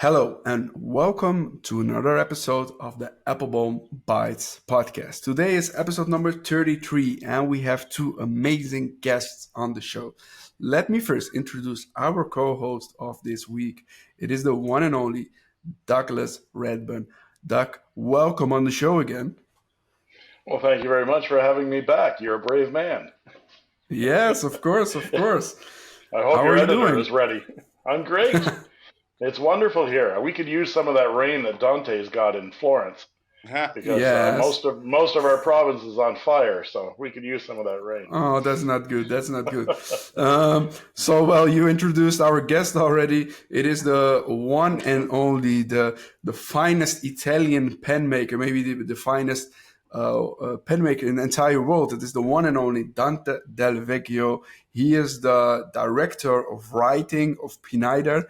Hello and welcome to another episode of the Appelboom Bites podcast. Today is episode number 33 and we have two amazing guests on the show. Let me first introduce our co-host of this week. It is the one and only Douglas Redburn. Doug, welcome on the show again. Well, thank you very much for having me back. You're a brave man. Yes, of course. I hope How your are you editor doing? is ready. I'm great. It's wonderful here. We could use some of that rain that Dante's got in Florence because Yes. most of our province is on fire, so we could use some of that rain. Oh, that's not good. That's not good. Well, you introduced our guest already. It is the one and only, the finest Italian pen maker, maybe the finest pen maker in the entire world. It is the one and only Dante Del Vecchio. He is the director of writing of Pineider.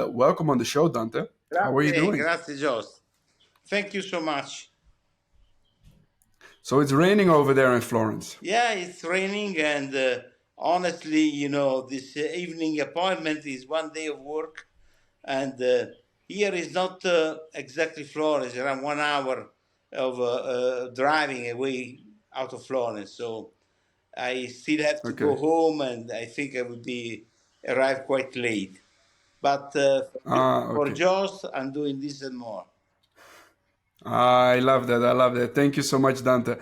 Welcome on the show, Dante. How are you Grazie, doing? grazie, Jost. Thank you so much. So it's raining over there in Florence. Yeah, it's raining, and honestly, this evening appointment is 1 day of work, and here is not exactly Florence, around 1 hour of driving away out of Florence. So I still have to go Okay. home, and I think I will be arrive quite late. But for Okay. Jost, I'm doing this and more. I love that. I love that. Thank you so much, Dante.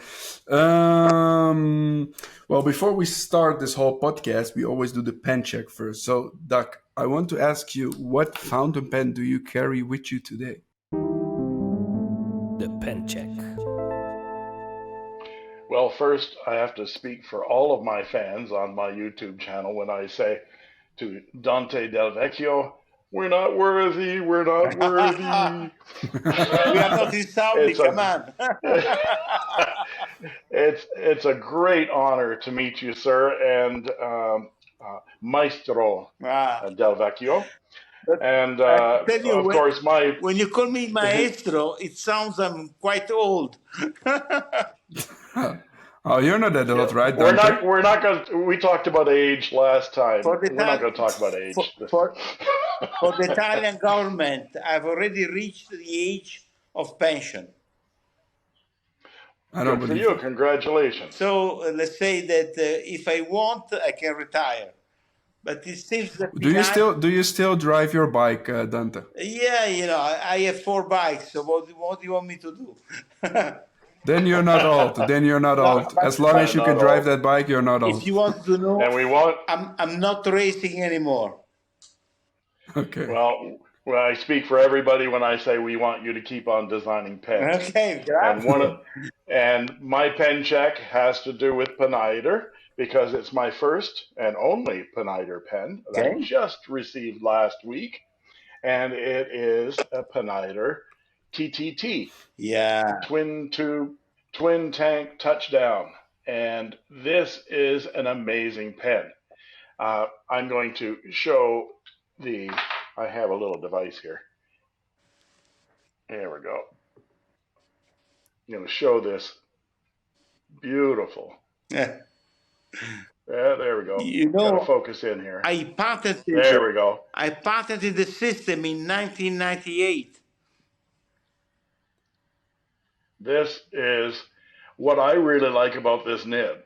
Well, before we start this whole podcast, we always do the pen check first. So, Doc, I want to ask you, what fountain pen do you carry with you today? The pen check. Well, first, I have to speak for all of my fans on my YouTube channel when I say to Dante Del Vecchio, we're not worthy, we're not worthy. We are not in Saudi, It's come a on. it's a great honor to meet you, sir, and Maestro Ah, Del Vecchio. but And I tell you, of course, my when you call me maestro, it sounds I'm quite old. Oh, you're not that yeah, old, right, we're Dante? not going to, we talked about age last time. For the We're not Italian, going to talk about for, age. for, for the Italian government, I've already reached the age of pension. I don't Good for believe you. that. Congratulations. So let's say that if I want, I can retire. But it seems that Do you still drive your bike, Dante? yeah, I have 4 bikes. So what do you want me to do? Then you're not old. Then you're not No, old. but As long but as you can Not drive all. that bike, you're not if old. you want to know, And we want, I'm not racing anymore. Okay. well, I speak for everybody when I say we want you to keep on designing pens. Okay, And one of, grazie. and my pen check has to do with Pineider because it's my first and only Pineider pen that I Okay. just received last week, and it is a Pineider TTT, Yeah. twin tube, twin tank touchdown, and this is an amazing pen. I'm going to show the. I have a little device here. There we go. I'm going to show this beautiful. Yeah. Yeah, there we go. You Got to know, focus in here. I patented There we go. I patented the system in 1998. This is what I really like about this nib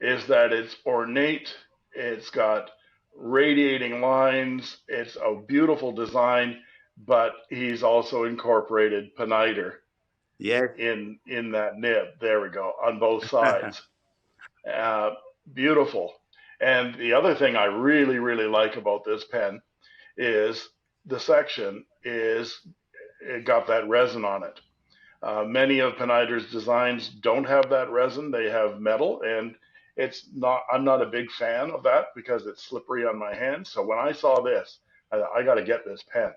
is that it's ornate. It's got radiating lines. It's a beautiful design, but he's also incorporated Pineider Yes. in that nib. There we go on both sides. Uh, Beautiful. And the other thing I really like about this pen is the section is it got that resin on it. Many of Pineider's designs don't have that resin; they have metal, and it's not. I'm not a big fan of that because it's slippery on my hands. So when I saw this, I got to get this pen.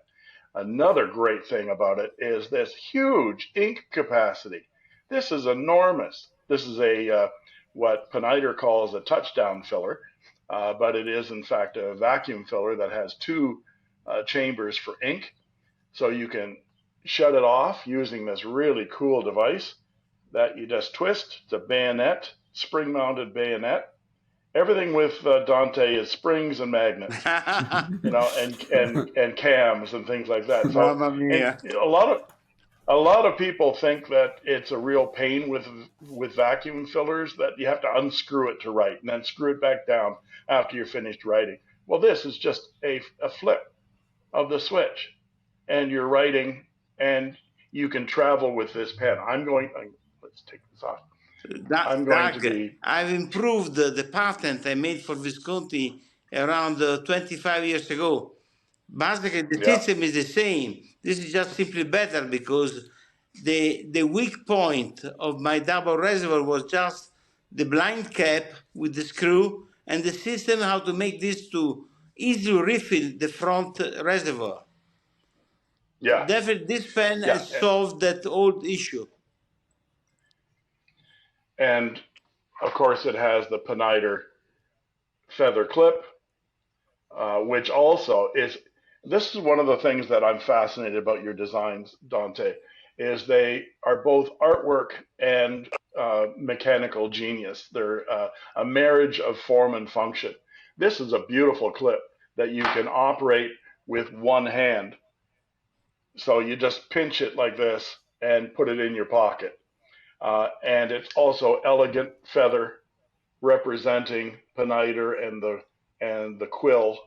Another great thing about it is this huge ink capacity. This is enormous. This is a what Pineider calls a touchdown filler, but it is in fact a vacuum filler that has two chambers for ink, so you can shut it off using this really cool device that you just twist. It's a bayonet, spring-mounted bayonet, everything with Dante is springs and magnets, and cams and things like that. So, Mamma and mia. a lot of people think that it's a real pain with vacuum fillers, that you have to unscrew it to write and then screw it back down after you're finished writing. Well, this is just a flip of the switch, and you're writing, and you can travel with this pen. Let's take this off. I'm going to Doug, be, I've improved the patent I made for Visconti around 25 years ago. Basically, the yeah, system is the same. This is just simply better because the weak point of my double reservoir was just the blind cap with the screw and the system how to make this to easily refill the front reservoir. yeah, Definitely, this pen yeah. has solved that old issue. And of course, it has the Pineider feather clip, which also is. This is one of the things that I'm fascinated about your designs, Dante, is they are both artwork and mechanical genius. They're a marriage of form and function. This is a beautiful clip that you can operate with one hand. So you just pinch it like this and put it in your pocket. And it's also elegant feather representing Pineider and the quill.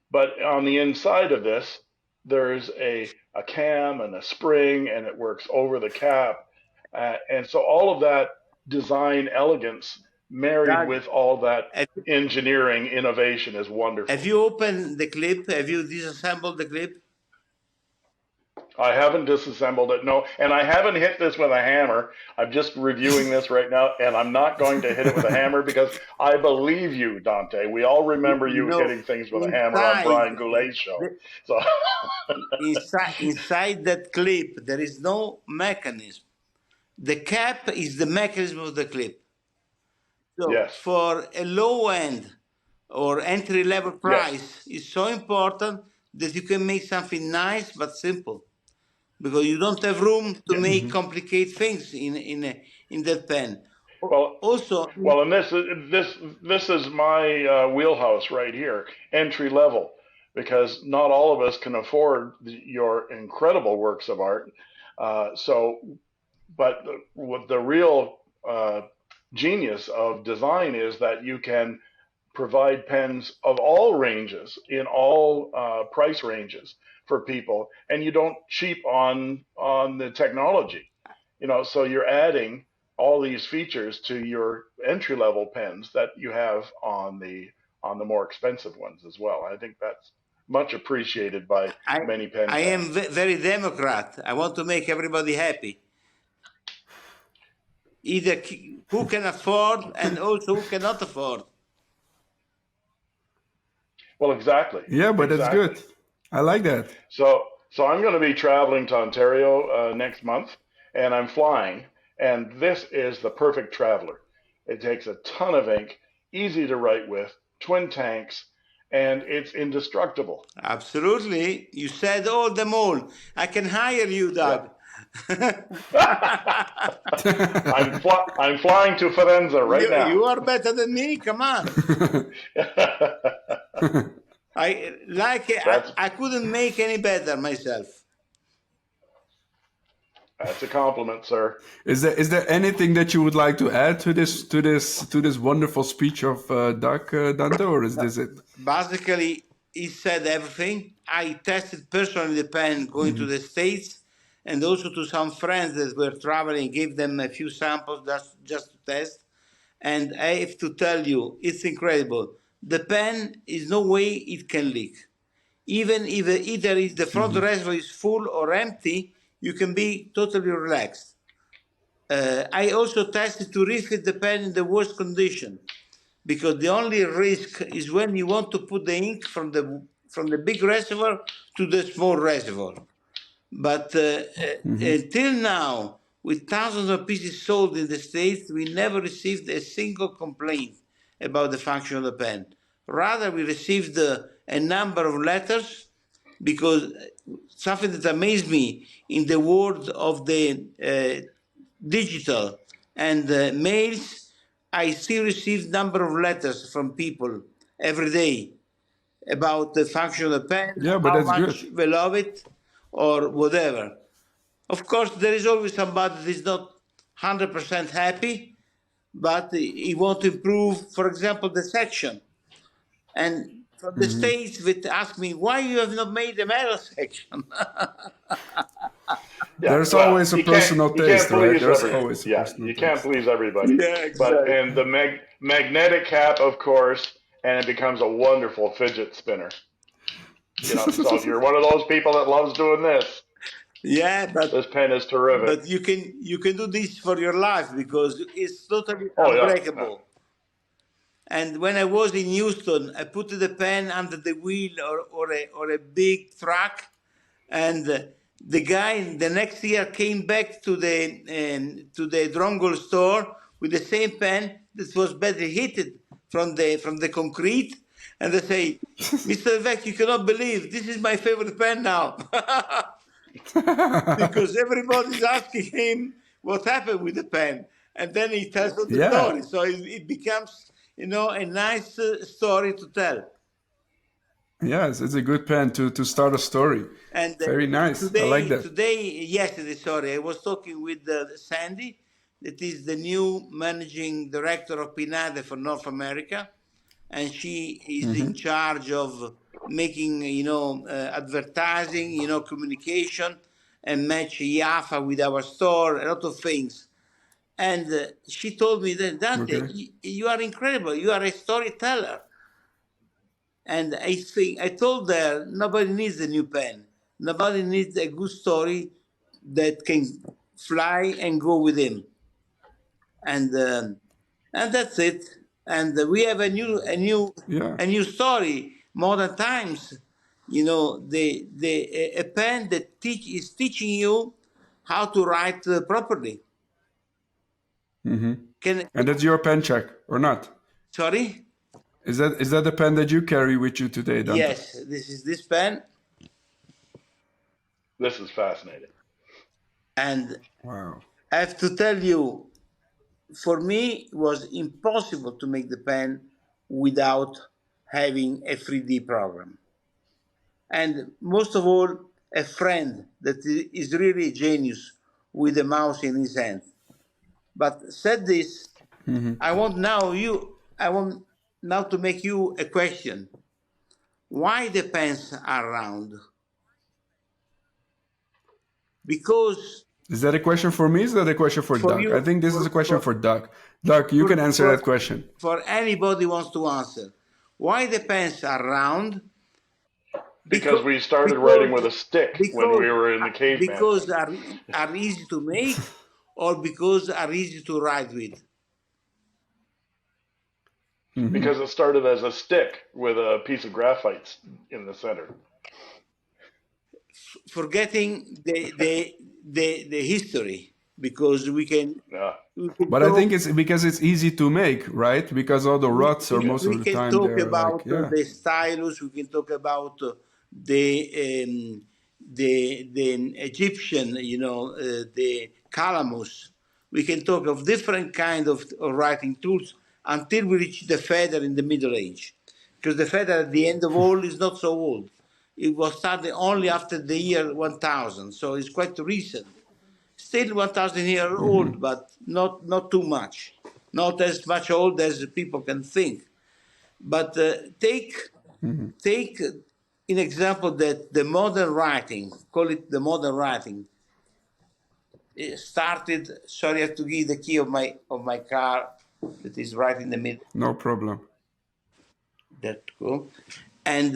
But on the inside of this, there's a cam and a spring, and it works over the cap. And so all of that design elegance married Doug, with all that have, engineering innovation is have wonderful. you opened the clip? Have you disassembled the clip? I haven't disassembled it, no, and I haven't hit this with a hammer. I'm just reviewing this right now, and I'm not going to hit it with a hammer because I believe you, Dante. We all remember You you know, hitting things with a hammer on inside Brian Goulet's show. the, So, inside that clip, there is no mechanism. The cap is the mechanism of the clip. So yes, for a low end or entry level yes, price, it's so important that you can make something nice but simple because you don't have room to yeah. make complicated things in that pen. Well, Also, well, and this is my wheelhouse right here, entry level, because not all of us can afford your incredible works of art. So, but what the real genius of design is that you can provide pens of all ranges in all price ranges for people, and you don't cheap on the technology. So you're adding all these features to your entry level pens that you have on the more expensive ones as well. I think that's much appreciated by I many pen I am fans. very Democrat. I want to make everybody happy. Either who can afford and also who cannot afford. Well, exactly, Yeah, but that's exactly. good. I like that. So I'm going to be traveling to Ontario next month, and I'm flying. And this is the perfect traveler. It takes a ton of ink, easy to write with, twin tanks, and it's indestructible. Absolutely. You said all them all. I can hire you, Yeah. Doug. I'm flying to Firenze right now. You are better than me. Come on. I like it. That's I couldn't make any better myself. that's a compliment, sir. Is there anything that you would like to add to this wonderful speech of Doug, Dante, or is this it? Basically, he said everything. I tested personally the pen going to the States and also to some friends that were traveling, gave them a few samples just to test. And I have to tell you, it's incredible. The pen is no way it can leak. Even if either is the front reservoir is full or empty, you can be totally relaxed. I also tested to refill the pen in the worst condition because the only risk is when you want to put the ink from the big reservoir to the small reservoir. But until now, with thousands of pieces sold in the States, we never received a single complaint about the function of the pen. Rather, we received a number of letters because something that amazed me in the world of the digital and mails, I still receive number of letters from people every day about the function of the pen, Yeah, but how that's good. much they love it, or whatever. Of course, there is always somebody that is not 100% happy, but he wants to improve, for example, the section. And from the States, they ask me, why you have not made the metal section? Yeah, There's well, always a personal you can't taste, right? please There's every always a yeah, personal you can't taste. please everybody. Yeah, But exactly. and the magnetic cap, of course, and it becomes a wonderful fidget spinner. So if you're one of those people that loves doing this, Yeah, this pen is terrific. but you can do this for your life because it's totally Oh yeah, yeah. unbreakable. And when I was in Houston, I put the pen under the wheel or a big truck, and the guy the next year came back to the Drongol store with the same pen that was badly hit from the concrete, and they say, "Mr. Del Vecchio, you cannot believe this is my favorite pen now," because everybody's asking him what happened with the pen, and then he tells us the Yeah. story. So it becomes, a nice story to tell. Yes, it's a good pen to start a story. And Very nice. I like that. yesterday, sorry, I was talking with Sandy, that is the new managing director of Pineider for North America, and she is in charge of making, advertising, communication, and match Yafa with our store, a lot of things. And she told me that, Dante, Okay. you are incredible. You are a storyteller. And I told her nobody needs a new pen. Nobody needs a good story that can fly and go with him. And that's it. And we have Yeah. a new story. Modern times, a pen that is teaching you how to write properly. Can And that's your pen check or not? Sorry? Is that the pen that you carry with you today, Dante? Yes, this is this pen, This is fascinating. and Wow. I have to tell you, for me, it was impossible to make the pen without having a 3D program. And most of all, a friend that is really a genius with a mouse in his hand. But said this, I want now to make you a question. Why the pens are round? Because Is that a question for me? Is that a question for for Doug? I you, think this is a question for Doug. Doug, you can answer for, that question. for anybody who wants to answer, why the pens are round? Because Because we started writing with because a stick when because we were in the caveman because thing. are easy to make, or because are easy to ride with. Because it started as a stick with a piece of graphite in the center. Forgetting the history, because Yeah. we can But I talk think it's because it's easy to make, right? Because all the rods are most we of the can time talk they're like, about yeah. the stylus. We can talk about the Egyptian, the calamus. We can talk of different kind of writing tools until we reach the feather in the Middle Age, because the feather at the end of all is not so old. It was started only after the year 1000, so it's quite recent. Still 1,000 years old, but not too much, not as much old as people can think. But take an example that the modern writing, call it the modern writing, it started. Sorry, I have to give the key of my car that is right in the middle. No problem. That go, and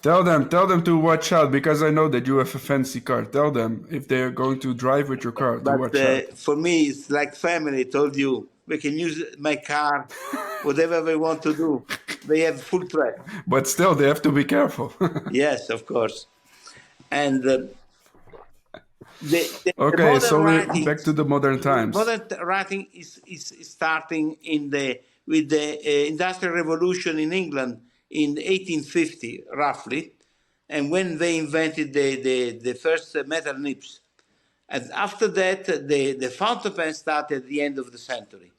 Tell them to watch out because I know that you have a fancy car. Tell them if they're going to drive with your car to but watch out. for me it's like family. I told you we can use my car, whatever we want to do. They have full track. But still, they have to be careful. Yes, of course. And the Okay, modern so we're writing, back to the modern times. is starting with the Industrial Revolution in England in 1850, roughly, and when they invented the first metal nibs. And after that, the fountain pen started at the end of the century.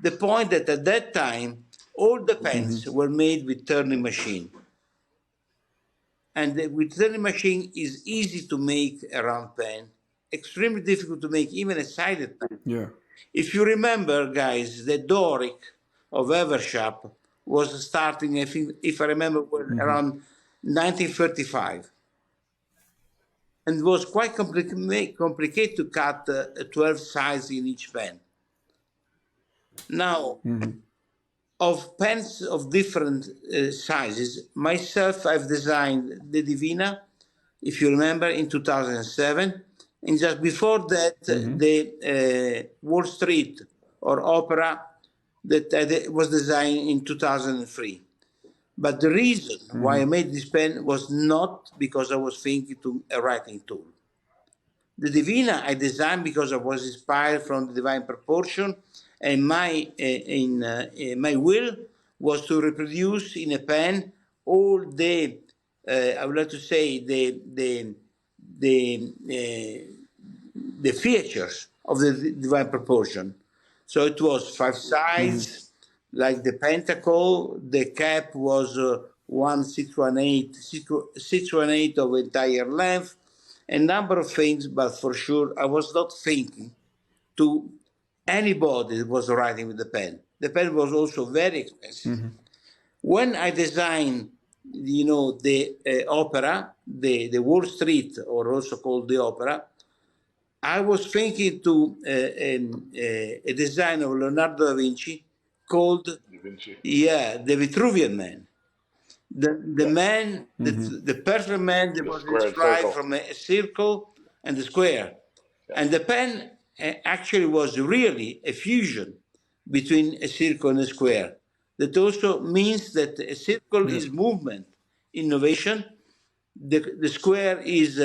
The point that at that time, all the pens were made with turning machine. And with turning machine is easy to make a round pen, extremely difficult to make even a sided pen. Yeah. If you remember, guys, the Doric of Evershop was starting, I think, if I remember, around 1935. And it was quite complicated to cut 12 sides in each pen. Now, of pens of different sizes, myself, I've designed the Divina, if you remember, in 2007. And just before that, the Wall Street or Opera that was designed in 2003. But the reason why I made this pen was not because I was thinking to a writing tool. The Divina I designed because I was inspired from the Divine Proportion, and my will was to reproduce in a pen all the I would like to say the features of the Divine Proportion. So it was 5 sides, like the pentacle. The cap was 1/618 of entire length, a number of things, but for sure I was not thinking to anybody that was writing with the pen. The pen was also very expensive. When I designed, the opera, the Wall Street, or also called the Opera, I was thinking to a design of Leonardo da Vinci called, Da Vinci. the Vitruvian Man. The man, the perfect man that was square and inspired circle. from a circle and a square. And the pen actually was really a fusion between a circle and a square. That also means that a circle is movement, innovation. The square is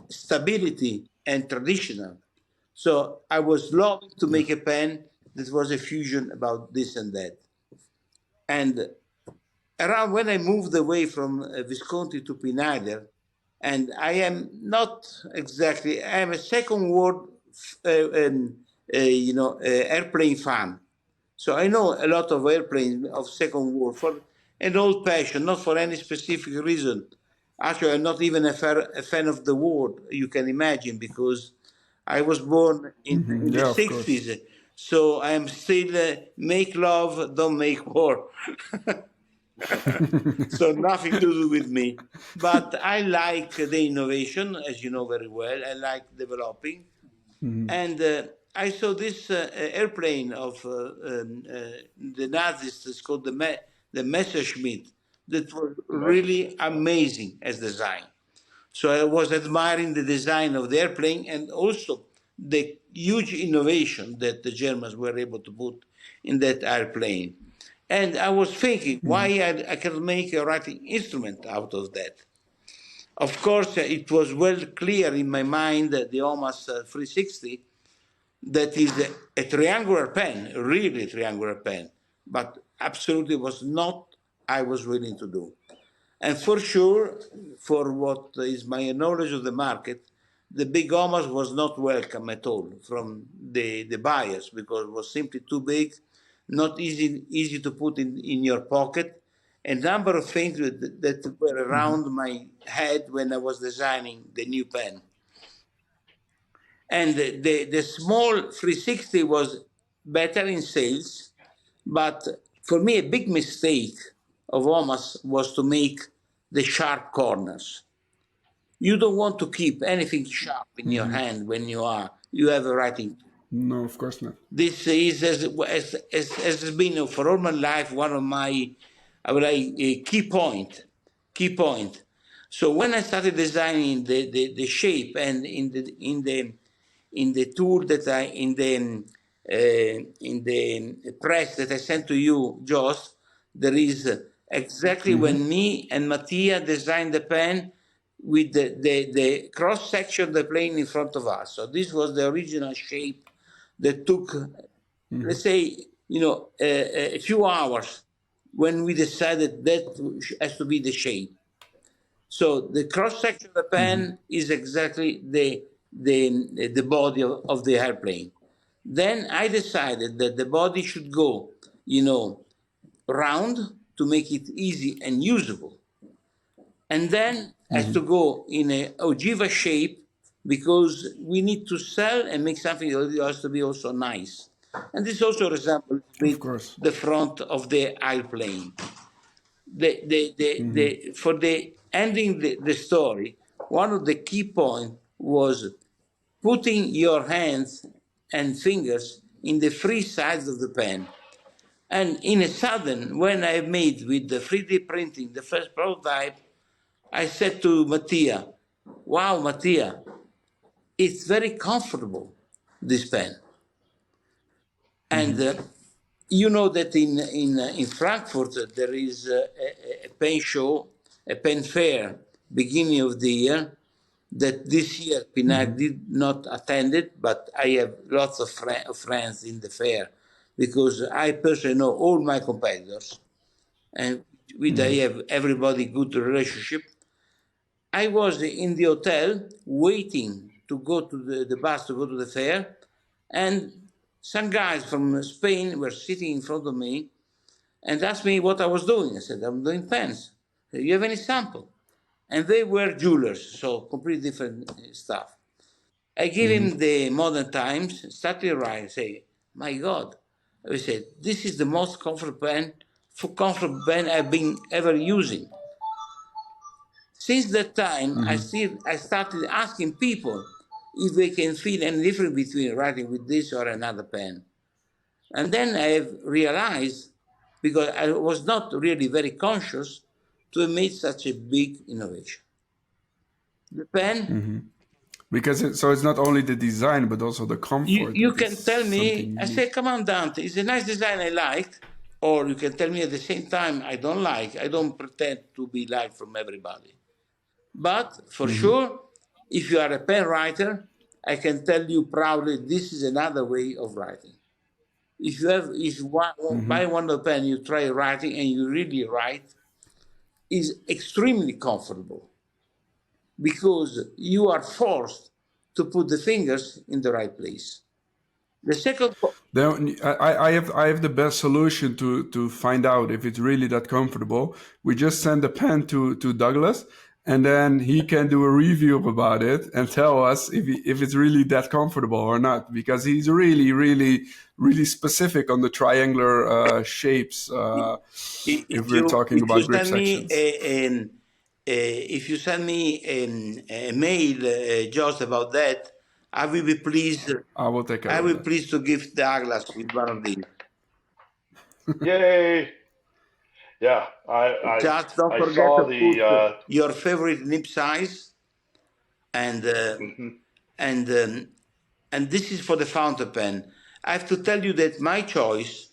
stability and traditional. So I was loving to make a pen that was a fusion about this and that. And around when I moved away from Visconti to Pineider, and I am not exactly, I am a second world, airplane fan. So I know a lot of airplanes of second world for an old passion, not for any specific reason. Actually, I'm not even a fan of the war, you can imagine, because I was born in the Yeah, of course. 60s. So I'm still make love, don't make war. So nothing to do with me. But I like the innovation, as you know very well. I like developing. And I saw this airplane of the Nazis, it's called the Messerschmitt, that was really amazing as design. So I was admiring the design of the airplane and also the huge innovation that the Germans were able to put in that airplane. And I was thinking why I can make a writing instrument out of that. Of course, it was well clear in my mind that the OMAS 360, that is a triangular pen, really triangular pen, but absolutely was not I was willing to do. And for sure, for what is my knowledge of the market, the big OMAS was not welcome at all from the buyers because it was simply too big, not easy to put in your pocket. A number of things that were around my head when I was designing the new pen. And the small 360 was better in sales, but for me, a big mistake of OMAS was to make the sharp corners. You don't want to keep anything sharp in your hand when you have a writing. No, of course not. This is has been for all my life one of my, I would like, key point. So when I started designing the shape and in the tool that in the press that I sent to you, Joss, there is exactly when me and Mattia designed the pen with the cross section of the plane in front of us. So this was the original shape that took, let's say, a few hours when we decided that has to be the shape. So the cross section of the pen is exactly the body of the airplane. Then I decided that the body should go, round to make it easy and usable. And then has to go in a ogiva shape because we need to sell and make something that has to be also nice. And this also resembles Of with course. the front of the airplane. For the ending the story, one of the key points was putting your hands and fingers in the free sides of the pen. And in a sudden, when I made with the 3D printing the first prototype, I said to Mattia, wow, Mattia, it's very comfortable, this pen. And you know that in Frankfurt there is a pen show, a pen fair, beginning of the year, that this year Pineider did not attend it, but I have lots of friends in the fair because I personally know all my competitors and with I have everybody good relationship. I was in the hotel waiting to go to the bus to go to the fair, and some guys from Spain were sitting in front of me and asked me what I was doing. I said, I'm doing pens. Do you have any sample? And they were jewelers, so completely different stuff. I gave him the modern times, started writing, say, my God. I said, this is the most comfortable pen I've been ever using. Since that time, I started asking people if they can feel any difference between writing with this or another pen. And then I have realized, because I was not really very conscious, to have made such a big innovation. The pen, Because so it's not only the design, but also the comfort you that is can tell something me, I unique. say, come on, Dante, it's a nice design I like. Or you can tell me at the same time, I don't like. I don't pretend to be liked from everybody. But for sure, if you are a pen writer, I can tell you proudly this is another way of writing. If you buy one of the pen, you try writing and you really write, is extremely comfortable because you are forced to put the fingers in the right place. The second, Then I have the best solution to find out if it's really that comfortable. We just send a pen to Douglas, and then he can do a review about it and tell us if it's really that comfortable or not. Because he's really specific on the triangular shapes. If we're talking if you about grip send me sections, if you send me a mail, just about that, I will be pleased. I will take I care of will that. pleased to give Douglas with one of these. Yay! Yeah, Just don't I forget saw to put the your favorite nib size, and mhm. and um, and this is for the fountain pen. I have to tell you that my choice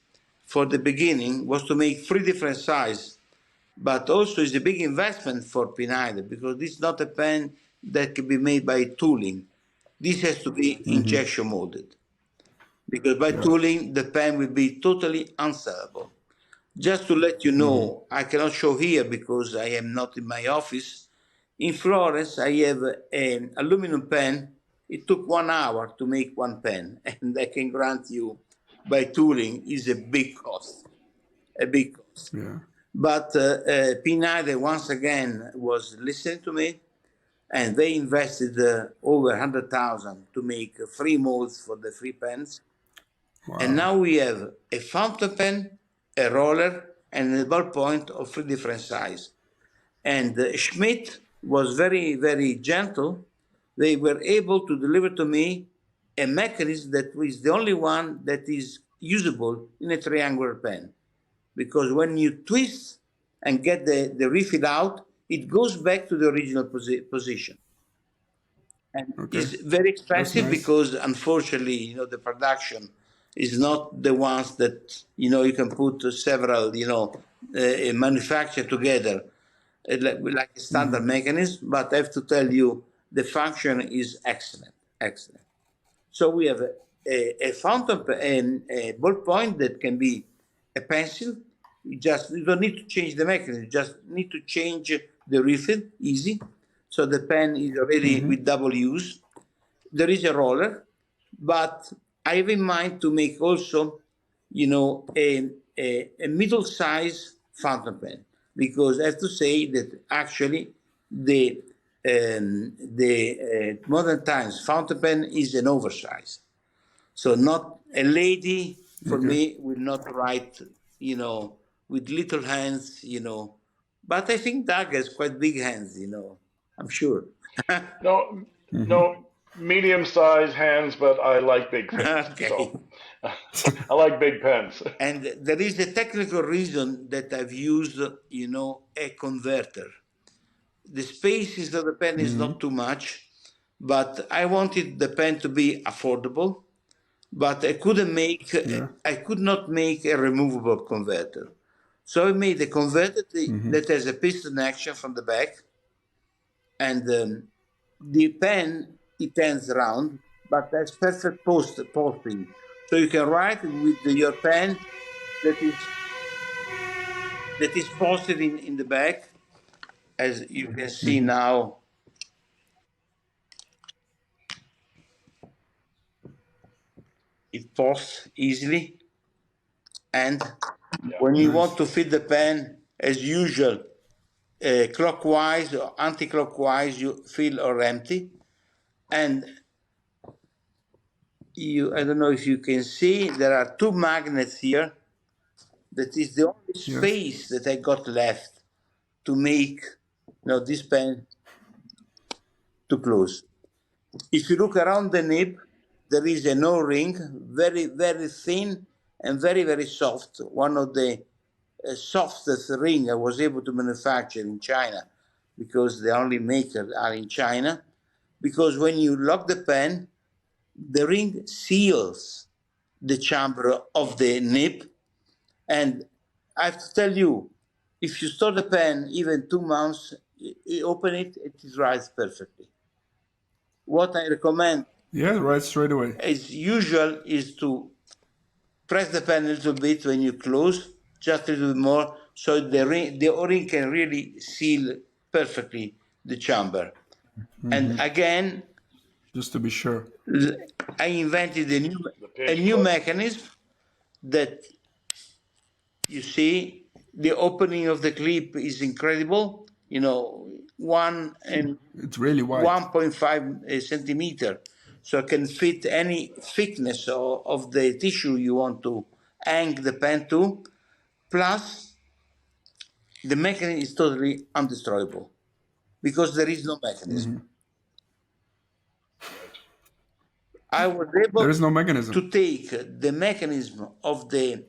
for the beginning was to make three different sizes, but also it's a big investment for Pineider because this is not a pen that can be made by tooling. This has to be injection molded because by Yeah. tooling the pen will be totally unsellable. Just to let you know, I cannot show here because I am not in my office. In Florence, I have an aluminum pen. It took 1 hour to make one pen, and I can grant you, by tooling, is a big cost, a big cost. Yeah. But Pineider, once again, was listening to me, and they invested over 100,000 to make free molds for the free pens. And Wow. now we have a fountain pen, a roller, and a ballpoint of three different sizes. And Schmidt was very, very gentle. They were able to deliver to me a mechanism that is the only one that is usable in a triangular pen. Because when you twist and get the refill out, it goes back to the original position. And Okay. it's very That's expensive nice. because unfortunately, the production is not the ones that you can put several manufacture together like a standard mechanism. But I have to tell you, the function is excellent, excellent. So we have a fountain and a ballpoint that can be a pencil. You don't need to change the mechanism. You just need to change the refill, easy. So the pen is already with double use. There is a roller, but I have in mind to make also, a middle-size fountain pen, because I have to say that actually the modern times fountain pen is an oversize. So not a lady for Okay. me will not write, with little hands, But I think Doug has quite big hands, I'm sure. No, no, medium-sized hands, but I like big things. Okay. So I like big pens. And there is a technical reason that I've used, a converter. The spaces of the pen is not too much, but I wanted the pen to be affordable, but Yeah. I could not make a removable converter. So I made a converter that has a piston action from the back, and the pen it turns around, but has perfect posting. So you can write with your pen that is posted in the back, as you can see now. It posts easily, and Yeah, when you Nice. want to fit the pen, as usual, clockwise or anti-clockwise, you fill or empty, and I don't know if you can see, there are two magnets here. That is the only Yes. space that I got left to make, this pen to close. If you look around the nib, there is an O-ring, very, very thin and very, very soft. One of the softest ring I was able to manufacture in China, because the only makers are in China. Because when you lock the pen, the ring seals the chamber of the nib. And I have to tell you, if you store the pen even 2 months, you open it, it writes perfectly. What I recommend, Yeah, right straight away. as usual, is to press the pen a little bit when you close, just a little bit more, so the O-ring can really seal perfectly the chamber. And again, Just to be sure. I invented the a pinch new clip. mechanism that, you see, the opening of the clip is incredible. 1 It's really wide. 1.5 centimeter, so it can fit any thickness of the tissue you want to hang the pen to. Plus, the mechanism is totally undestroyable because there is no mechanism. Right. I was There able is no mechanism. to take the mechanism of the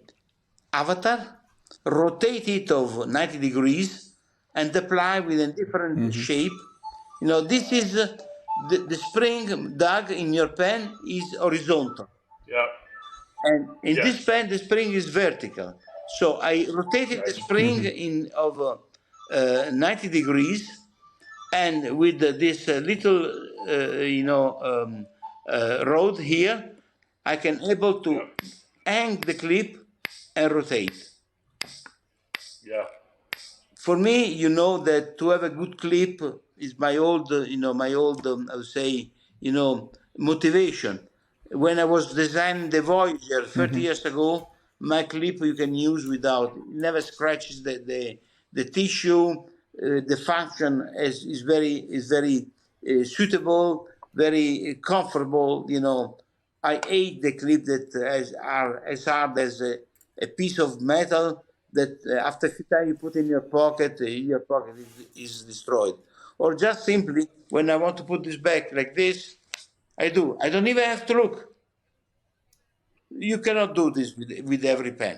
avatar, rotate it of 90 degrees, and apply with a different shape. This is the spring dug in your pen is horizontal. Yeah. And in Yes. this pen, the spring is vertical. So I rotated the Right. spring of 90 degrees, and with this little, rod here, I can able Yeah. to hang the clip and rotate. Yeah. For me, that to have a good clip is my old, I would say, motivation. When I was designing the Voyager 30 years ago, my clip you can use without, it never scratches the tissue. The function is very suitable, very comfortable. I hate the clip that are as hard as a piece of metal that after a few times you put in your pocket is destroyed. Or just simply, when I want to put this back like this, I do. I don't even have to look. You cannot do this with every pen.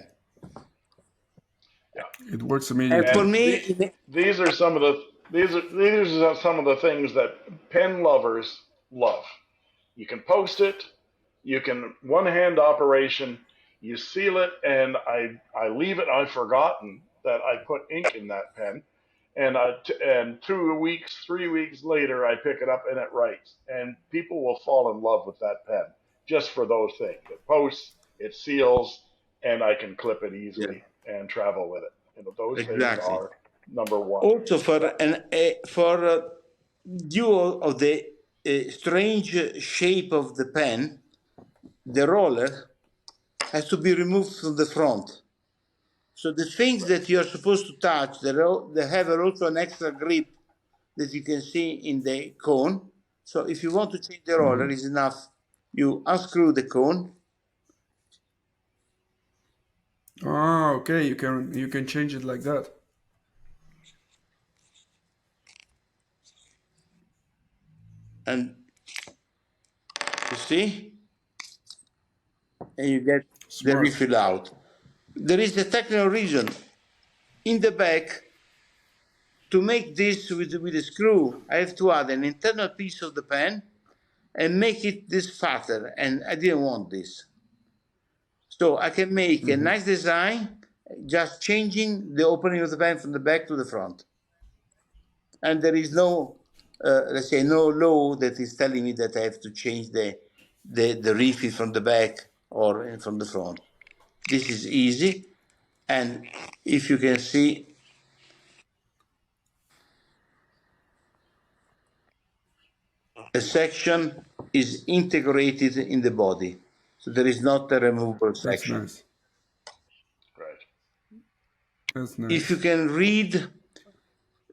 Yeah. It works And for immediately. And me, these are some of the these are some of the things that pen lovers love. You can post it. You can one hand operation. You seal it, and I leave it. I've forgotten that I put ink in that pen, and 2 weeks, 3 weeks later, I pick it up and it writes. And people will fall in love with that pen just for those things. It posts, it seals, and I can clip it yeah, easily and travel with it. Those things exactly. are number one. Also Yeah. for due of the strange shape of the pen, the roller has to be removed from the front. So the things that you're supposed to touch, they have also an extra grip that you can see in the cone. So if you want to change the roller, it's enough. You unscrew the cone. Oh, okay. You can change it like that. And you see? And you get the Smart. refill out. There is a technical reason. In the back, to make this with a screw, I have to add an internal piece of the pen and make it this fatter, and I didn't want this. So I can make a nice design just changing the opening of the pen from the back to the front. And there is no, let's say, no law that is telling me that I have to change the refill from the back or from the front. This is easy. And if you can see, a section is integrated in the body. So there is not a removable That's section. nice. Right. That's nice. If you can read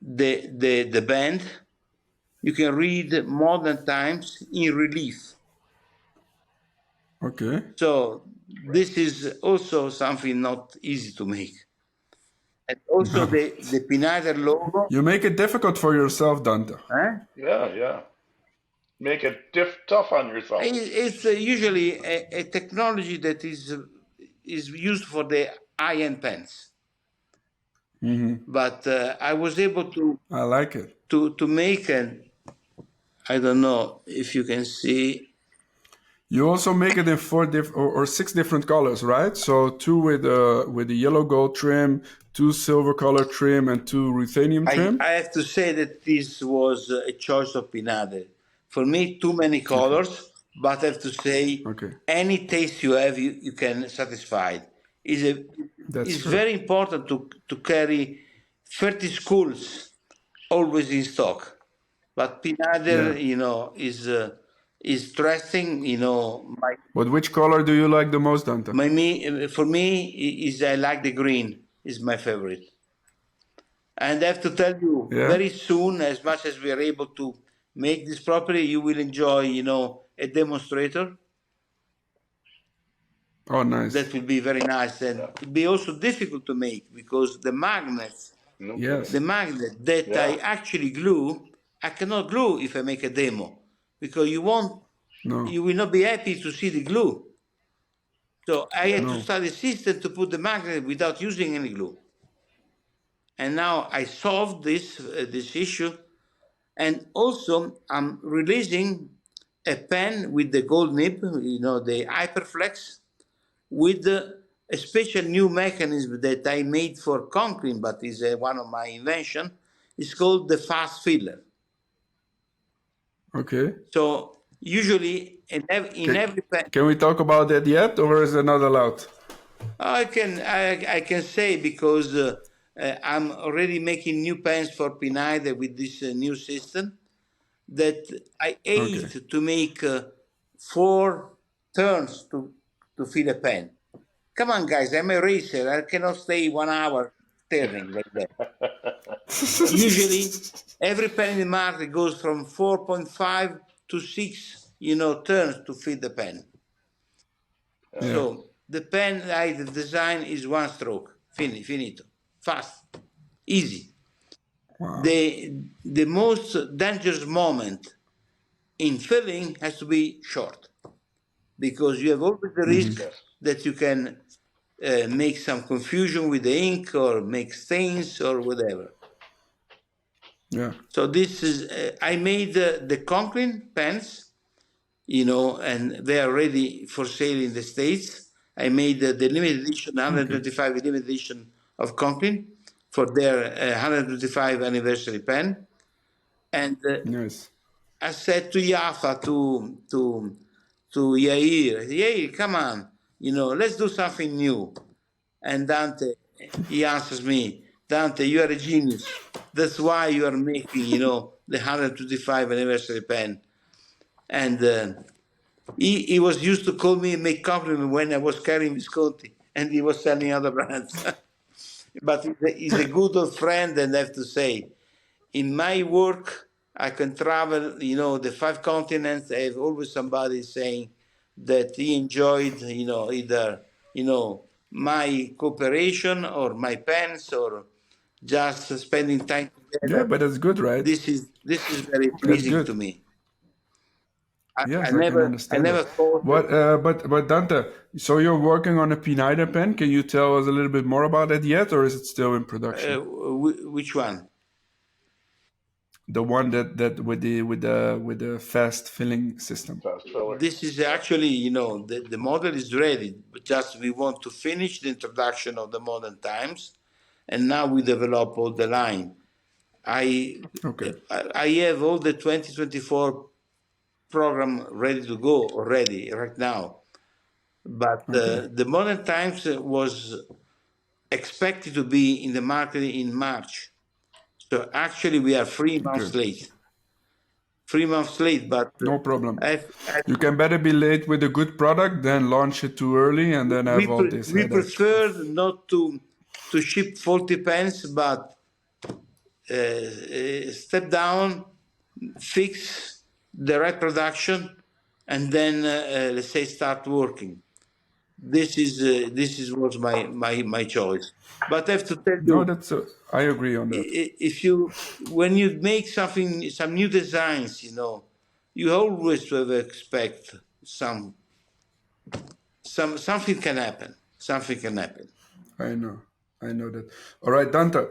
the band, you can read more than times in relief. Okay. So this is also something not easy to make. And also the Pineider logo. You make it difficult for yourself, Dante. Yeah. Make it tough on yourself. It's usually a technology that is used for the high-end pens. But I was able to I like it. to make an, I don't know if you can see. You also make it in 6 different colors, right? So 2 with the yellow gold trim, 2 silver color trim, and 2 ruthenium trim. I have to say that this was a choice of Pinade. For me, too many colors, but I have to say, any taste you have, you can satisfy. It's very important to carry 30 schools always in stock. But Pineider, is dressing, But which color do you like the most, Dante? For me, I like the green. Is my favorite. And I have to tell you, very soon, as much as we are able to make this properly, you will enjoy, a demonstrator. Oh, nice. That will be very nice, and it will be also difficult to make because the magnets, the magnet that I actually glue, I cannot glue if I make a demo because you will not be happy to see the glue. So I had to study a system to put the magnet without using any glue. And now I solved this issue, and also I'm releasing a pen with the gold nib, the Hyperflex, with a special new mechanism that I made for concrete, but is one of my invention. It's called the fast filler. Okay. So usually in every pen. Can we talk about that yet, or is it not allowed? I can say because I'm already making new pens for Pineider with this new system that I hate to make 4 turns to fill a pen. Come on, guys, I'm a racer. I cannot stay 1 hour turning like that. Usually, every pen in the market goes from 4.5 to 6, turns to fill the pen. So the pen I design is 1 stroke, finito, fast, easy. Wow. The most dangerous moment in filling has to be short because you have always the risk that you can make some confusion with the ink or make stains or whatever. Yeah. So this is, I made the Conklin pens, and they are ready for sale in the States. I made the limited edition, 125 limited edition of Conklin for their 125 anniversary pen. And nice. I said to Yafa, to Yair, come on, let's do something new. And Dante, he answers me, Dante, you are a genius. That's why you are making, the 125 anniversary pen. And He was used to call me and make compliment when I was carrying Visconti, and he was selling other brands. But he's a good old friend, and I have to say, in my work, I can travel, the 5 continents. I have always somebody saying that he enjoyed, either, my cooperation or my pens or just spending time Yeah, together. but that's good, right? This is very That's pleasing to good. me. I, I Yes, I can never I understand never that. thought that. But Dante, so you're working on a Pineider pen. Can you tell us a little bit more about it yet, or is it still in production? Which one? The one that with the fast filling system. Fast filler. This is Yeah. actually, the model is ready, but just we want to finish the introduction of the modern times, and now we develop all the line. I Okay. I have all the 2024 program ready to go already right now, but Okay. the modern times was expected to be in the market in March. So actually, we are 3 months Good. late. 3 months late, but No problem. I You can better be late with a good product than launch it too early and then have all this we headache of. prefer not to ship faulty pens, but step down, fix the right production, and then let's say start working. This is was my choice. But I have to tell No, you, that's. I agree on that. if you when you make some new designs, you always will expect something can happen. Something can happen. I know. I know that. All right, Dante.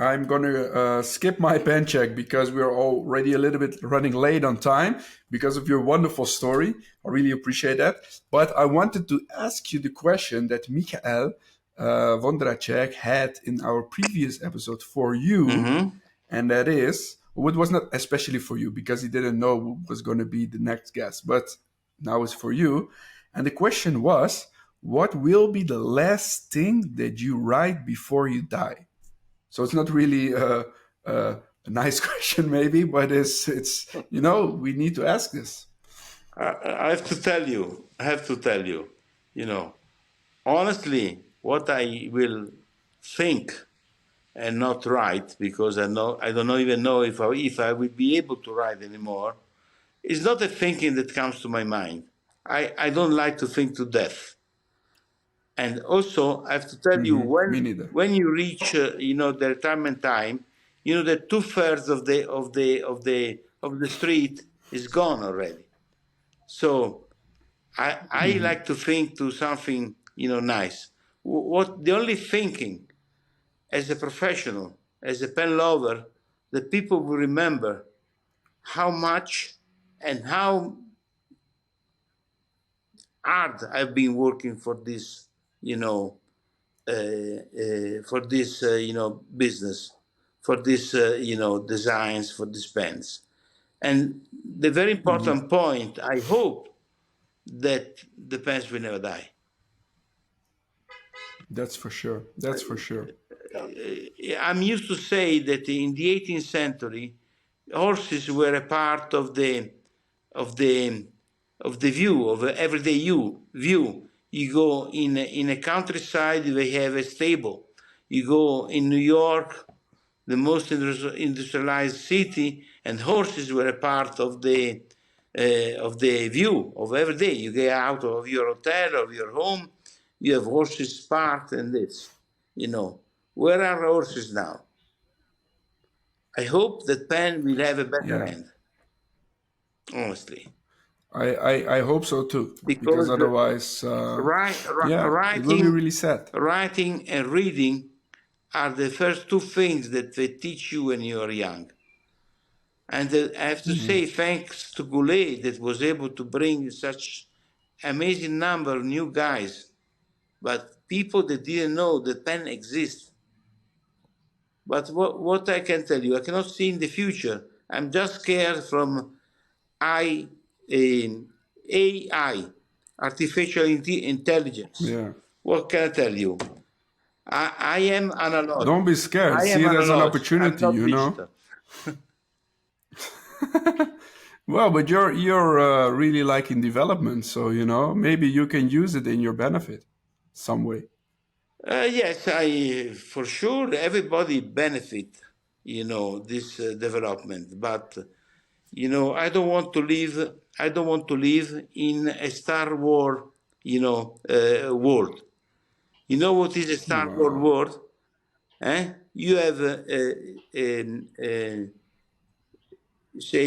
I'm gonna skip my pen check because we're already a little bit running late on time because of your wonderful story. I really appreciate that. But I wanted to ask you the question that Michael Vondracek had in our previous episode for you, Hmm. and that is, well, it was not especially for you because he didn't know who was going to be the next guest, but now it's for you. And the question was, what will be the last thing that you write before you die? So it's not really a nice question, maybe, but it's we need to ask this. I have to tell you. I have to tell you. You know, honestly, what I will think and not write, because I don't even know if I will be able to write anymore. It's not a thinking that comes to my mind. I don't like to think to death. And also, I have to tell you, Me neither. when you reach the retirement time, that 2/3 of the street is gone already. So I like to think to something nice. What the only thinking as a professional, as a pen lover, that people will remember how much and how hard I've been working for this, business, for this, designs, for these pens. And the very important point, I hope that the pens will never die. That's for sure. That's for sure. Yeah. I'm used to say that in the 18th century, horses were a part of the of the view of the everyday view. You go in a countryside, they have a stable. You go in New York, the most industrialized city, and horses were a part of the view of every day. You get out of your hotel, of your home, you have horses parked and this. Where are horses now? I hope that pen will have a better Yeah. end, honestly, I hope so too, because because otherwise, yeah, it will be writing, really sad. writing and reading are the first two things that they teach you when you are young. And I have to say, thanks to Goulet that was able to bring such amazing number of new guys, but people that didn't know that pen exists. But what I can tell you, I cannot see in the future. I'm just scared from I, AI, artificial intelligence. Yeah. What can I tell you? I am analog. Don't be scared. I See am it as an analog. I'm opportunity, not digital. Well, but you're really liking development, so maybe you can use it in your benefit some way. Yes, I for sure everybody benefit, this development. But I don't want to live. I don't want to live in a Star Wars, world. You know what is a Star Wars Wow. world? You have say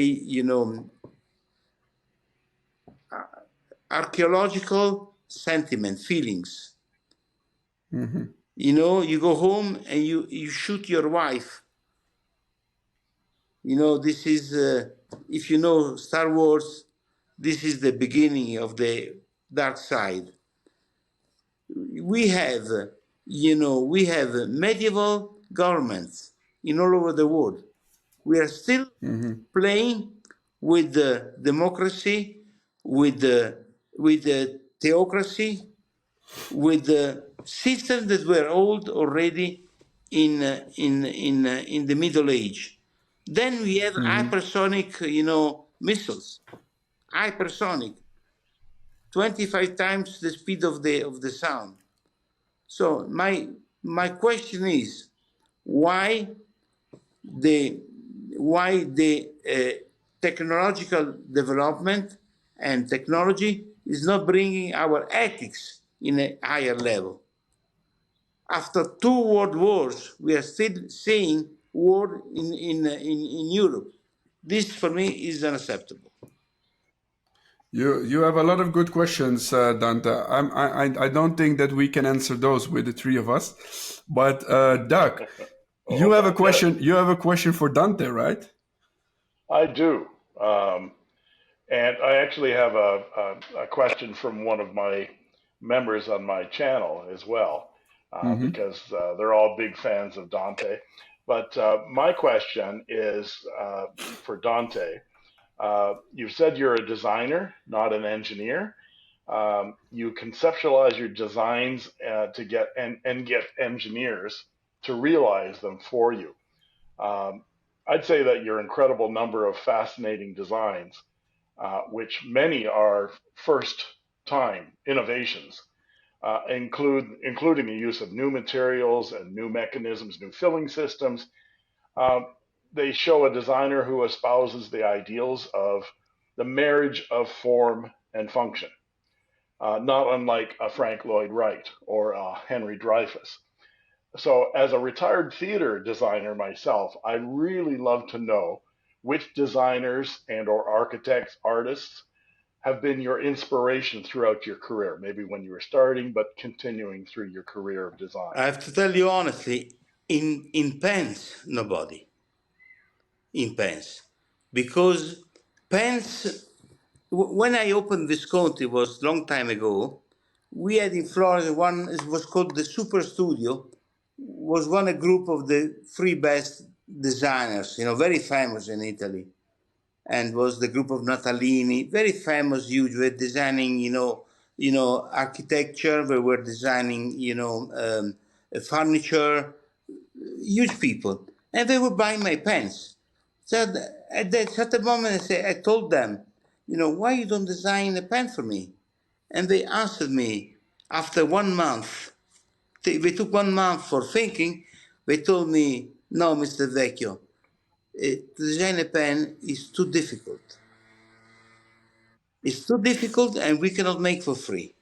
archaeological sentiment, feelings. Hmm. You go home and you shoot your wife. This is if you know Star Wars, this is the beginning of the dark side. We have, we have medieval governments in all over the world. We are still Hmm. playing with the democracy, with the theocracy, with the systems that were old already in the Middle Age. Then we have Hmm. hypersonic, missiles, hypersonic, 25 times the speed of the sound. So my question is, why the why the technological development and technology is not bringing our ethics in a higher level? After two world wars, we are still seeing war in Europe. This for me is unacceptable. You have a lot of good questions, Dante. I don't think that we can answer those with the three of us. But Doug, you Oh have a my goodness. question. You have a question for Dante, right? I do. And I actually have a question from one of my members on my channel as well, Mm-hmm. because they're all big fans of Dante. But my question is for Dante. You've said you're a designer, not an engineer. You conceptualize your designs to get engineers to realize them for you. Um, I'd say that your incredible number of fascinating designs, which many are first time innovations, including the use of new materials and new mechanisms, new filling systems. Um, they show a designer who espouses the ideals of the marriage of form and function, not unlike a Frank Lloyd Wright or a Henry Dreyfuss. So, as a retired theater designer myself, I really love to know which designers and/or architects, artists have been your inspiration throughout your career, maybe when you were starting, but continuing through your career of design. I have to tell you honestly, in pens, nobody in pens, because pens. When I opened Visconti was a long time ago. We had in Florida one. It was called the Super Studio. Was one a group of the three best designers, very famous in Italy, and was the group of Natalini, very famous, huge. Were designing, architecture. They were designing, furniture, huge people, and they would buy my pens. So at that certain moment, I told them, why you don't design a pen for me? And they answered me after 1 month. They took 1 month for thinking. They told me, no, Mr. Vecchio, to design a pen is too difficult. It's too difficult, and we cannot make for free.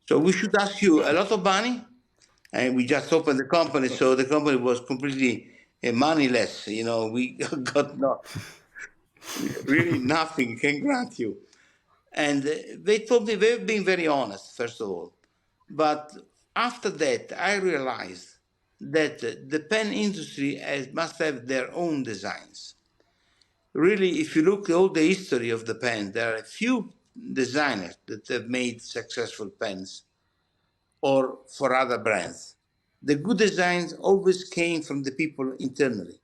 So we should ask you a lot of money. And we just opened the company, so the company was completely moneyless. We got really nothing can grant you. And they told me they've been very honest, first of all. But after that, I realized that the pen industry must have their own designs. Really, if you look at all the history of the pen, there are a few designers that have made successful pens or for other brands. The good designs always came from the people internally.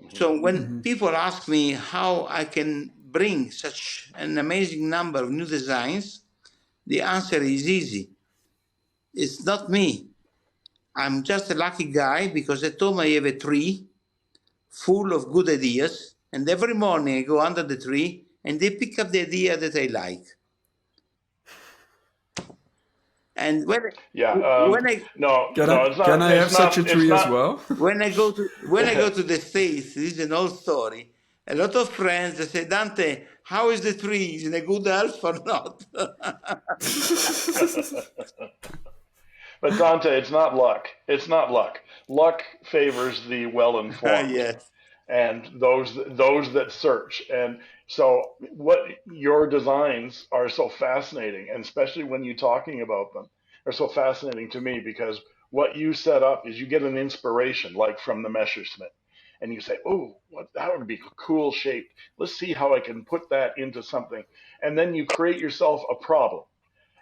Mhm. So when Hmm. people ask me how I can bring such an amazing number of new designs, the answer is easy. It's not me. I'm just a lucky guy because at home I have a tree full of good ideas, And every morning I go under the tree and they pick up the idea that I like. And Yeah. when I No, Can I no, it's can not. I have such a It's tree as not. well? when I go to the States, this is an old story. A lot of friends they say, Dante, how is the tree? Is in a good health or not? But Dante, it's not luck. It's not luck. Luck favors the well-informed Yes. and those that search. And so, what your designs are so fascinating, and especially when you're talking about them, are so fascinating to me because what you set up is you get an inspiration, like from the Messerschmitt, and you say, "Oh, what that would be cool shape. Let's see how I can put that into something." And then you create yourself a problem.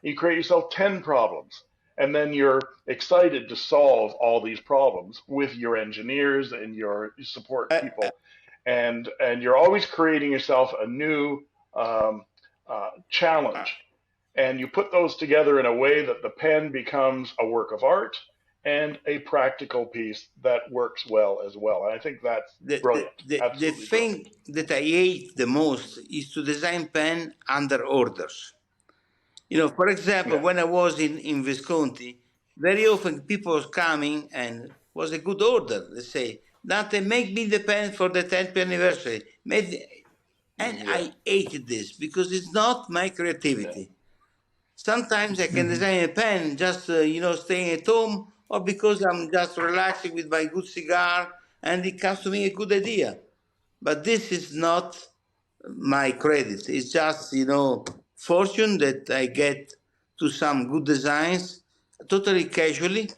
You create yourself 10 problems, and then you're excited to solve all these problems with your engineers and your support Uh, people, and you're always creating yourself a new uh, challenge, and you put those together in a way that the pen becomes a work of art and a practical piece that works well as well. And I think that's the, the, brilliant, the absolutely brilliant. thing that I hate the most is to design pen under orders. For example, Yeah, when I was in Visconti, very often people was coming and was a good order. They say, Dante, make me the pen for the 10th anniversary. And yeah, I hated this because it's not my yeah, creativity. Sometimes I can Hmm. design a pen just, staying at home or because I'm just relaxing with my good cigar and it comes to me a good idea. But this is not my credit. It's just, fortune that I get to some good designs totally casually,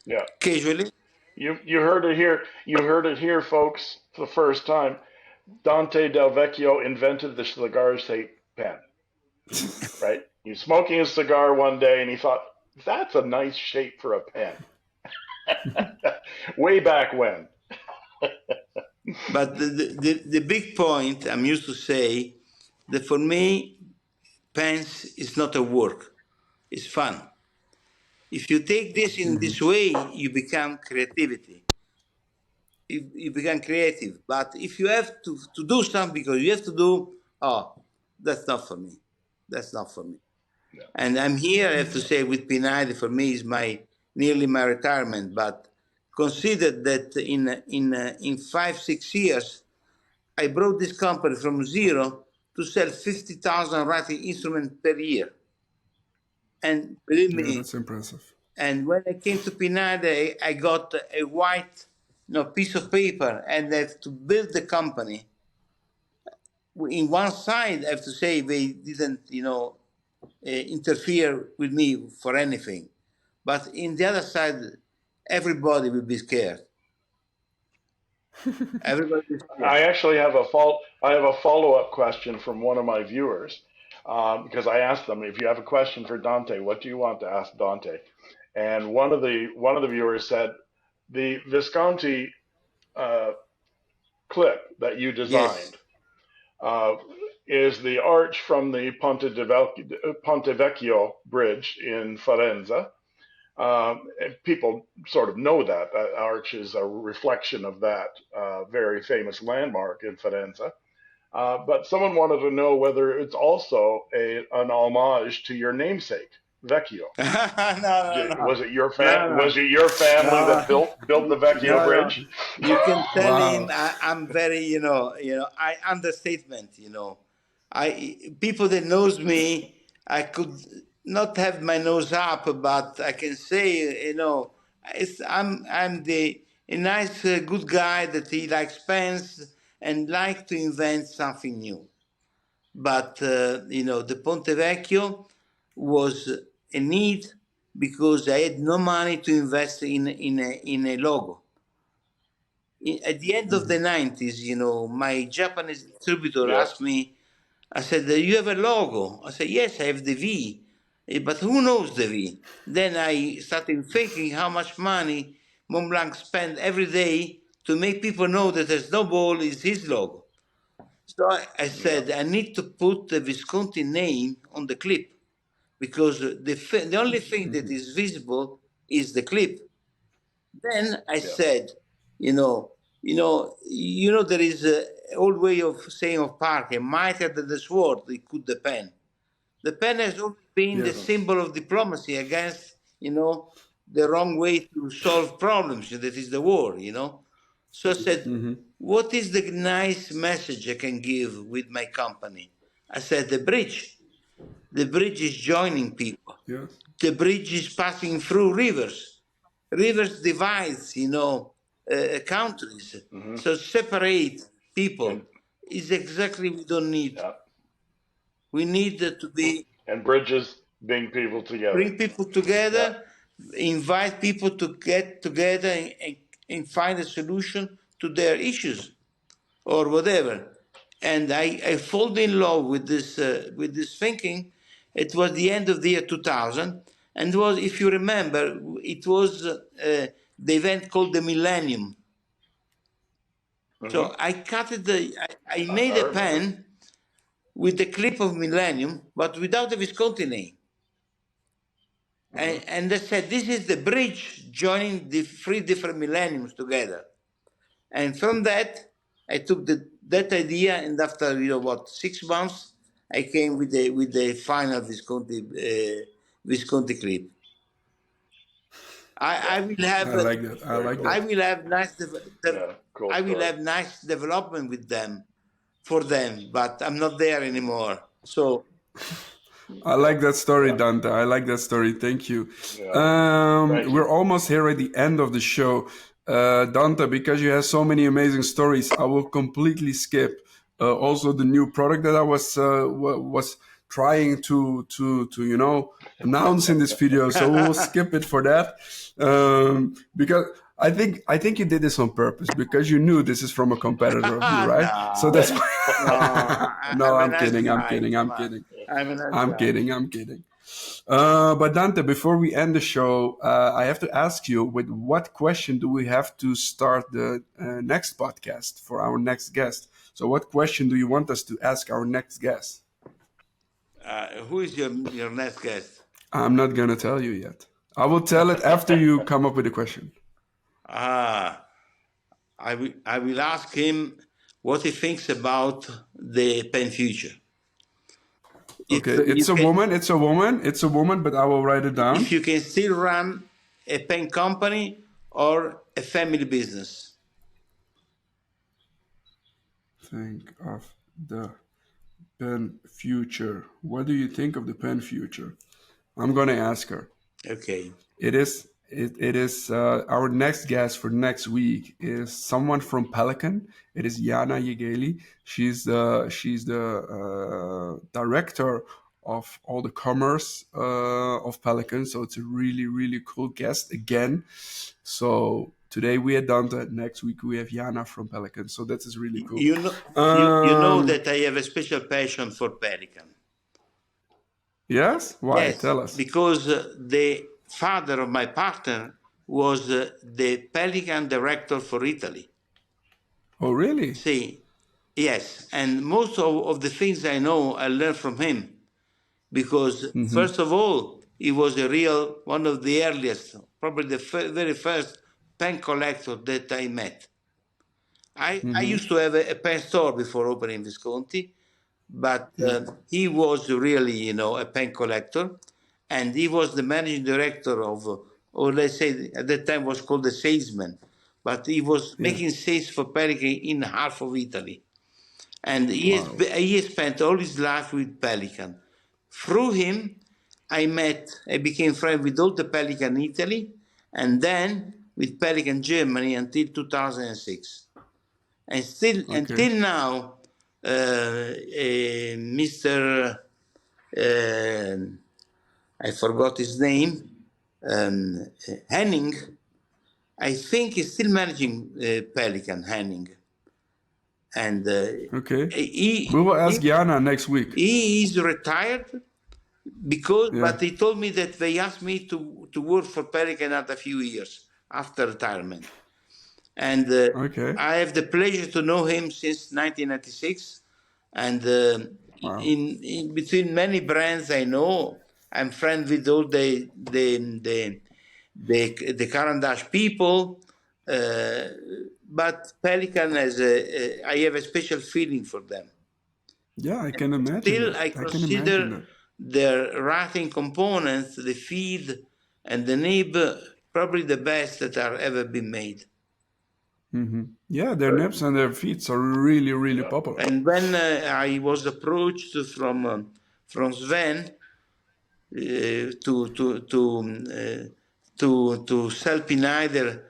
yeah. casually. You heard it here. You heard it here, folks, for the first time. Dante Del Vecchio invented the cigar shaped pen, right? He's smoking a cigar one day and he thought, that's a nice shape for a pen. Way back when. But the big point I'm used to say that for me, pens is not a work, it's fun. If you take this in Hmm. this way, you become creativity. You become creative. But if you have to do something because you have to do, oh, that's not for me. That's not for me. Yeah, And I'm here, I have to yeah, say, with Pineider, for me is nearly my retirement. But consider that in 5 6 years, I brought this company from zero to sell 50,000 writing instruments per year. And believe Yeah, me, that's impressive. and when I came to Pineider, I got a white piece of paper and I have to build the company. In one side, I have to say they didn't, interfere with me for anything. But in the other side, everybody will be scared. Everybody is scared. I actually have I have a follow-up question from one of my viewers because I asked them, if you have a question for Dante, what do you want to ask Dante? And one of the viewers said the Visconti uh, clip that you Yes. designed uh, is the arch from the Ponte Vecchio Bridge in Firenze. And people sort of know that that arch is a reflection of that very famous landmark in Firenze. But someone wanted to know whether it's also an homage to your namesake, Vecchio. No, no, Was it your no, Was it your family no, that built the Vecchio no, no. Bridge? You can tell him Wow. I'm very, I understatement. People that knows me, I could not have my nose up, but I can say, I'm the a nice, good guy that he likes pens and like to invent something new. But the Ponte Vecchio was a need because I had no money to invest in a logo. At the end of Hmm. the 90s, my Japanese distributor Yes. asked me, I said, "Do you have a logo?" I said, "Yes, I have the V. But who knows the V?" Then I started thinking how much money Mont Blanc spent every day to make people know that the snowball is his logo. So I Yeah. said, I need to put the Visconti name on the clip because the only thing that Hmm. is visible is the clip. Then I Yeah. said, you know, there is an old way of saying of Parker, mightier than the sword, it could the pen. The pen has always been the Yes. symbol of diplomacy against, the wrong way to solve problems. That is the war, So I said, what is the nice message I can give with my company? I said, the bridge. The bridge is joining people. Yes. The bridge is passing through rivers. Rivers divides, countries. So separate people And is exactly we don't need. yeah, We need to and bridges bring people together. bring people Yeah, together, invite people to get together and find a solution to their issues or whatever. And I fall in love with this thinking. It was the end of the year 2000, and was, if you remember, it was the event called the Millennium. So I cut it. I made I a remember. pen with the clip of Millennium, but without the Visconti name. And they said this is the bridge joining the three different millenniums together. And from that, I took that idea, and after 6 months, I came with the final Visconti clip. I will have I like that. I like I that. will have Cool I will story. have nice development with them for them, but I'm not there anymore. So I like that story, Dante. I like that story. Thank you. Thank you. We're almost here at the end of the show. Dante, because you have so many amazing stories, I will completely skip also the new product that I was trying to announce in this video. So we'll skip it for that because I think you did this on purpose because you knew this is from a competitor of you, right? No. So that's why. No, I'm kidding. I'm kidding. I'm kidding. I'm a nice I'm guy. kidding. I'm kidding. But Dante, before we end the show, I have to ask you: with what question do we have to start the next podcast for our next guest? So, what question do you want us to ask our next guest? Who is your next guest? I'm not gonna tell you yet. I will tell it after you come up with a question. I will ask him what he thinks about the pen future. Okay, If it's you a can- woman. It's a woman. It's a woman. But I will write it down. If you can still run a pen company or a family business. Think of the pen future. What do you think of the pen future? I'm gonna ask her. Okay. It is our next guest for next week is someone from Pelican. It is Jana Jegeli. She's the director of all the commerce of Pelican. So it's a really cool guest again. So today we had Dante. Next week we have Jana from Pelican. So that is really cool. You know that I have a special passion for Pelican. Yes? Why? Yes, Tell us. because the father of my partner was the Pelican director for Italy. Oh, really? See, yes, and most of the things I know, I learned from him. Because first of all, he was one of the earliest, probably the very first pen collector that I met. I used to have a pen store before opening Visconti, but he was really, a pen collector, and he was the managing director of, or let's say at that time was called the salesman, but he was making sales for Pelican in half of Italy. And he has spent all his life with Pelican. Through him, I became friends with all the Pelican Italy, and then with Pelican Germany until 2006. And still, until now, Mr. I forgot his name, Henning, I think he's still managing Pelican, Henning. And Okay. We will ask Jana next week. He is retired but he told me that they asked me to work for Pelican after a few years after retirement. And I have the pleasure to know him since 1996. And in between many brands I know, I'm friends with all the Caran d'Ache people. but Pelican has I have a special feeling for them. Yeah, I can imagine Still, that. I I can imagine consider that. their racking components, the feed and the nib, probably the best that are ever been made. Yeah, their nibs and their feet are really, really Yeah. popular. And when I was approached from Sven to sell Pineider,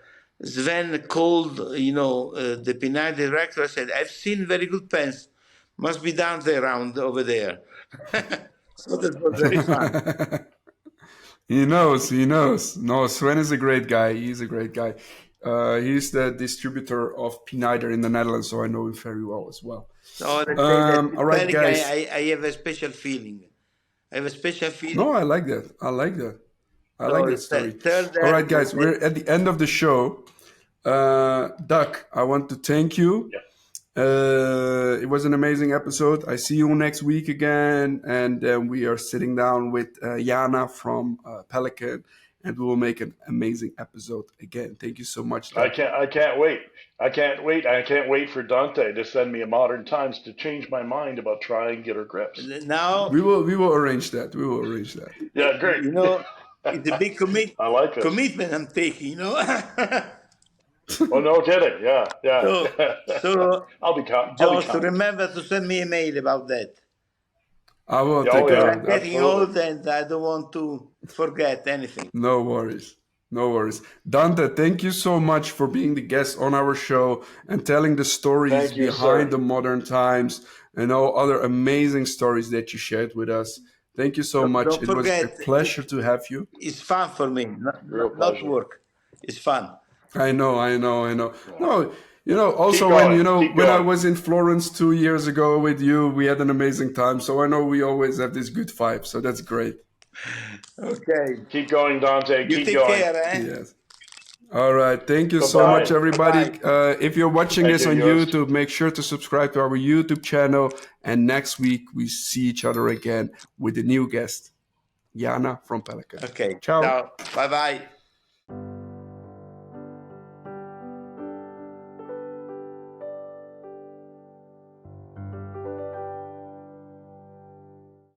Sven called the Pineider director, said, "I've seen very good pens. Must be Dante around over there." So that was very fun. He knows, he knows. No, Sven is a great guy. He's a great guy. He's the distributor of Pineider in the Netherlands, so I know him very well as well. So let's say that All right, Pelican, guys. I have a special feeling. I have a special feeling. No, I like that. I like that. I like So that story. tell All right, them guys, we're at the end of the show. Duck, I want to thank you. Yeah. It was an amazing episode. I see you next week again, and then we are sitting down with Jana from Pelican, and we will make an amazing episode again. Thank you so much, Duck. I can't wait. I can't wait for Dante to send me a Modern Times to change my mind about triangular grips. now. We will arrange that. We will arrange that. Yeah, great. It's a big I like this. commitment I'm taking. Oh, no kidding. Yeah. So I'll be Josh, counting. remember to send me a mail about that. I will Yeah, take oh, care yeah. of I'm that. getting old and I don't want to forget anything. No worries. No worries. Dante, thank you so much for being the guest on our show and telling the stories Thank you, behind sir. the Modern Times and all other amazing stories that you shared with us. Thank you so much. Don't It was a forget, pleasure to have you. it's fun for me, Real not pleasure. work. It's fun. I know. No, also Keep when going, keep when I going. was in Florence 2 years ago with you, we had an amazing time. So I know we always have this good vibe. So that's great. Okay. Keep going, Dante. You Keep take going. care, eh? Yes. All right. Thank you so Bye-bye. much, everybody. Bye. If you're watching Thank this you, on Joost. YouTube, make sure to subscribe to our YouTube channel. And next week, we see each other again with a new guest, Jana from Pelican. Okay. Ciao. Ciao. Bye bye.